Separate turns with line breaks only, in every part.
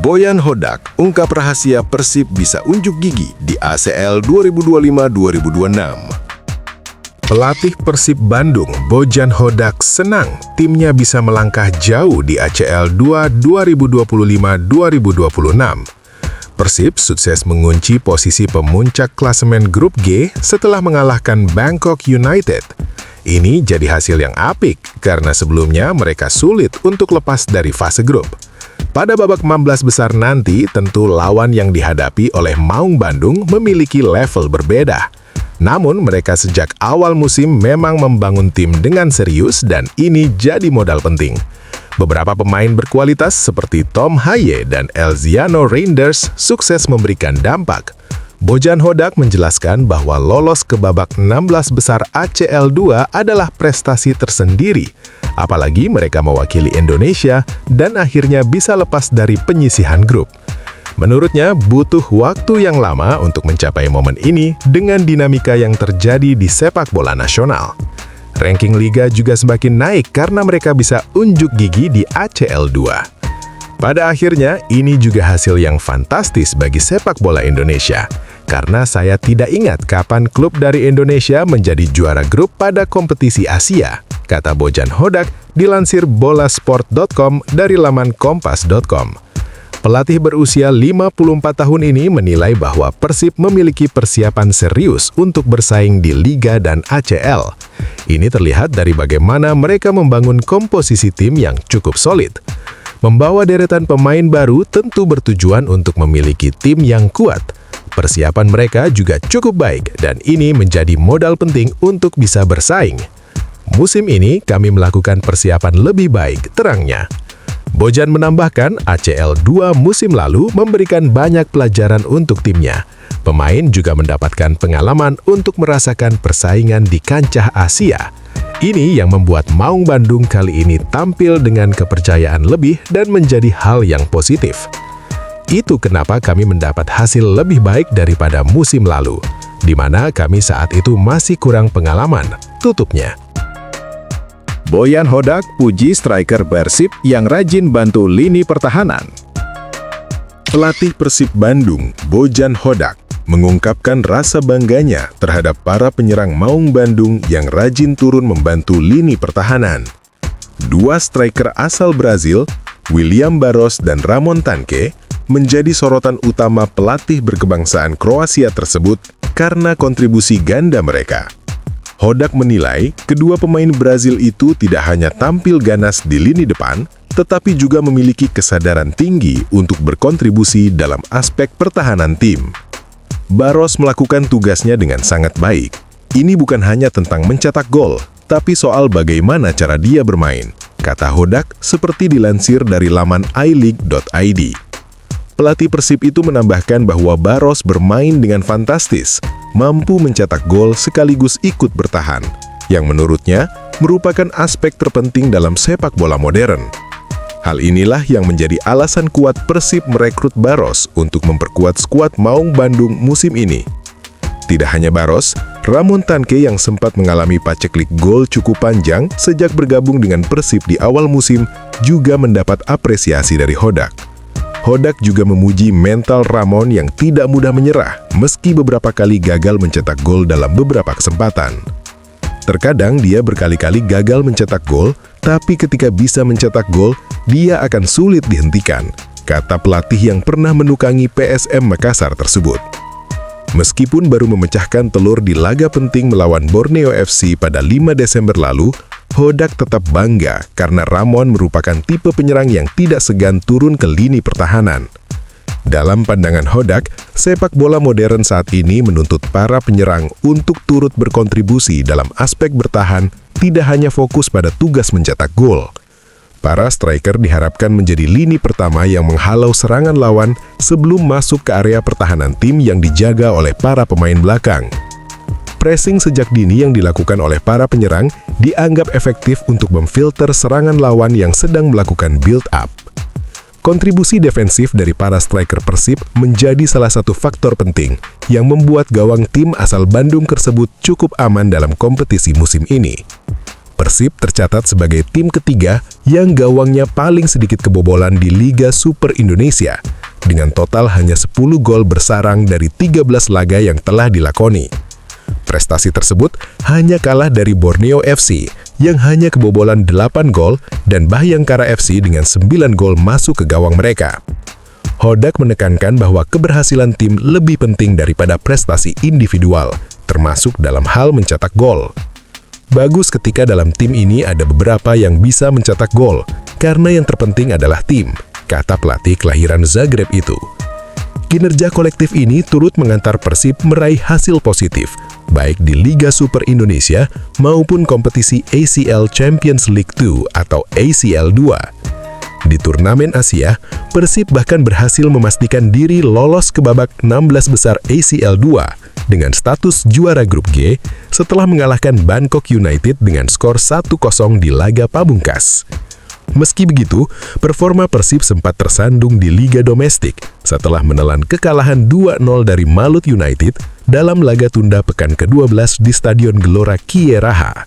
Boyan Hodak ungkap rahasia Persib bisa unjuk gigi di ACL 2025-2026.
Pelatih Persib Bandung, Boyan Hodak, senang timnya bisa melangkah jauh di ACL 2025-2026. Persib sukses mengunci posisi pemuncak klasemen grup G setelah mengalahkan Bangkok United. Ini jadi hasil yang apik karena sebelumnya mereka sulit untuk lepas dari fase grup. Pada babak 16 besar nanti, tentu lawan yang dihadapi oleh Maung Bandung memiliki level berbeda. Namun, mereka sejak awal musim memang membangun tim dengan serius dan ini jadi modal penting. Beberapa pemain berkualitas seperti Tom Haye dan Elziano Reinders sukses memberikan dampak. Boyan Hodak menjelaskan bahwa lolos ke babak 16 besar ACL2 adalah prestasi tersendiri, apalagi mereka mewakili Indonesia dan akhirnya bisa lepas dari penyisihan grup. Menurutnya, butuh waktu yang lama untuk mencapai momen ini dengan dinamika yang terjadi di sepak bola nasional. Ranking liga juga semakin naik karena mereka bisa unjuk gigi di ACL2. Pada akhirnya, ini juga hasil yang fantastis bagi sepak bola Indonesia. Karena saya tidak ingat kapan klub dari Indonesia menjadi juara grup pada kompetisi Asia, kata Boyan Hodak dilansir bolasport.com dari laman kompas.com. Pelatih berusia 54 tahun ini menilai bahwa Persib memiliki persiapan serius untuk bersaing di Liga dan ACL. Ini terlihat dari bagaimana mereka membangun komposisi tim yang cukup solid. Membawa deretan pemain baru tentu bertujuan untuk memiliki tim yang kuat. Persiapan mereka juga cukup baik dan ini menjadi modal penting untuk bisa bersaing. Musim ini kami melakukan persiapan lebih baik, terangnya. Boyan menambahkan ACL 2 musim lalu memberikan banyak pelajaran untuk timnya. Pemain juga mendapatkan pengalaman untuk merasakan persaingan di kancah Asia. Ini yang membuat Maung Bandung kali ini tampil dengan kepercayaan lebih dan menjadi hal yang positif. Itu kenapa kami mendapat hasil lebih baik daripada musim lalu, di mana kami saat itu masih kurang pengalaman, tutupnya.
Boyan Hodak puji striker Persib yang rajin bantu lini pertahanan.
Pelatih Persib Bandung, Boyan Hodak, mengungkapkan rasa bangganya terhadap para penyerang Maung Bandung yang rajin turun membantu lini pertahanan. Dua striker asal Brazil, William Barros dan Ramon Tanque, menjadi sorotan utama pelatih berkebangsaan Kroasia tersebut karena kontribusi ganda mereka. Hodak menilai kedua pemain Brazil itu tidak hanya tampil ganas di lini depan, tetapi juga memiliki kesadaran tinggi untuk berkontribusi dalam aspek pertahanan tim. Barros melakukan tugasnya dengan sangat baik. Ini bukan hanya tentang mencetak gol, tapi soal bagaimana cara dia bermain, kata Hodak seperti dilansir dari laman ileague.id. Pelatih Persib itu menambahkan bahwa Barros bermain dengan fantastis, mampu mencetak gol sekaligus ikut bertahan, yang menurutnya merupakan aspek terpenting dalam sepak bola modern. Hal inilah yang menjadi alasan kuat Persib merekrut Barros untuk memperkuat skuad Maung Bandung musim ini. Tidak hanya Barros, Ramon Tanque yang sempat mengalami paceklik gol cukup panjang sejak bergabung dengan Persib di awal musim juga mendapat apresiasi dari Hodak. Hodak juga memuji mental Ramon yang tidak mudah menyerah meski beberapa kali gagal mencetak gol dalam beberapa kesempatan. Terkadang dia berkali-kali gagal mencetak gol, tapi ketika bisa mencetak gol, dia akan sulit dihentikan, kata pelatih yang pernah menukangi PSM Makassar tersebut. Meskipun baru memecahkan telur di laga penting melawan Borneo FC pada 5 Desember lalu, Hodak tetap bangga karena Ramon merupakan tipe penyerang yang tidak segan turun ke lini pertahanan. Dalam pandangan Hodak, sepak bola modern saat ini menuntut para penyerang untuk turut berkontribusi dalam aspek bertahan, tidak hanya fokus pada tugas mencetak gol. Para striker diharapkan menjadi lini pertama yang menghalau serangan lawan sebelum masuk ke area pertahanan tim yang dijaga oleh para pemain belakang. Pressing sejak dini yang dilakukan oleh para penyerang dianggap efektif untuk memfilter serangan lawan yang sedang melakukan build-up. Kontribusi defensif dari para striker Persib menjadi salah satu faktor penting yang membuat gawang tim asal Bandung tersebut cukup aman dalam kompetisi musim ini. Persib tercatat sebagai tim ketiga yang gawangnya paling sedikit kebobolan di Liga Super Indonesia, dengan total hanya 10 gol bersarang dari 13 laga yang telah dilakoni. Prestasi tersebut hanya kalah dari Borneo FC yang hanya kebobolan 8 gol dan Bhayangkara FC dengan 9 gol masuk ke gawang mereka. Hodak menekankan bahwa keberhasilan tim lebih penting daripada prestasi individual, termasuk dalam hal mencetak gol. Bagus ketika dalam tim ini ada beberapa yang bisa mencetak gol, karena yang terpenting adalah tim, kata pelatih kelahiran Zagreb itu. Kinerja kolektif ini turut mengantar Persib meraih hasil positif, baik di Liga Super Indonesia maupun kompetisi ACL Champions League 2 atau ACL 2. Di turnamen Asia, Persib bahkan berhasil memastikan diri lolos ke babak 16 besar ACL 2 dengan status juara grup G setelah mengalahkan Bangkok United dengan skor 1-0 di laga pamungkas. Meski begitu, performa Persib sempat tersandung di liga domestik setelah menelan kekalahan 2-0 dari Malut United dalam laga tunda pekan ke-12 di Stadion Gelora Kieraha.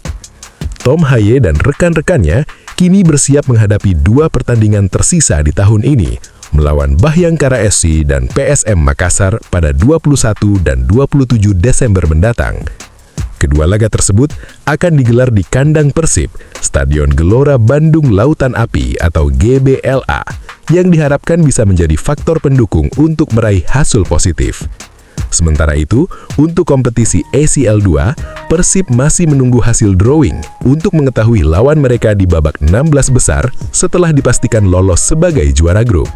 Tom Haye dan rekan-rekannya kini bersiap menghadapi 2 pertandingan tersisa di tahun ini, melawan Bhayangkara FC dan PSM Makassar pada 21 dan 27 Desember mendatang. Kedua laga tersebut akan digelar di kandang Persib, Stadion Gelora Bandung Lautan Api atau GBLA, yang diharapkan bisa menjadi faktor pendukung untuk meraih hasil positif. Sementara itu, untuk kompetisi ACL 2, Persib masih menunggu hasil drawing untuk mengetahui lawan mereka di babak 16 besar setelah dipastikan lolos sebagai juara grup.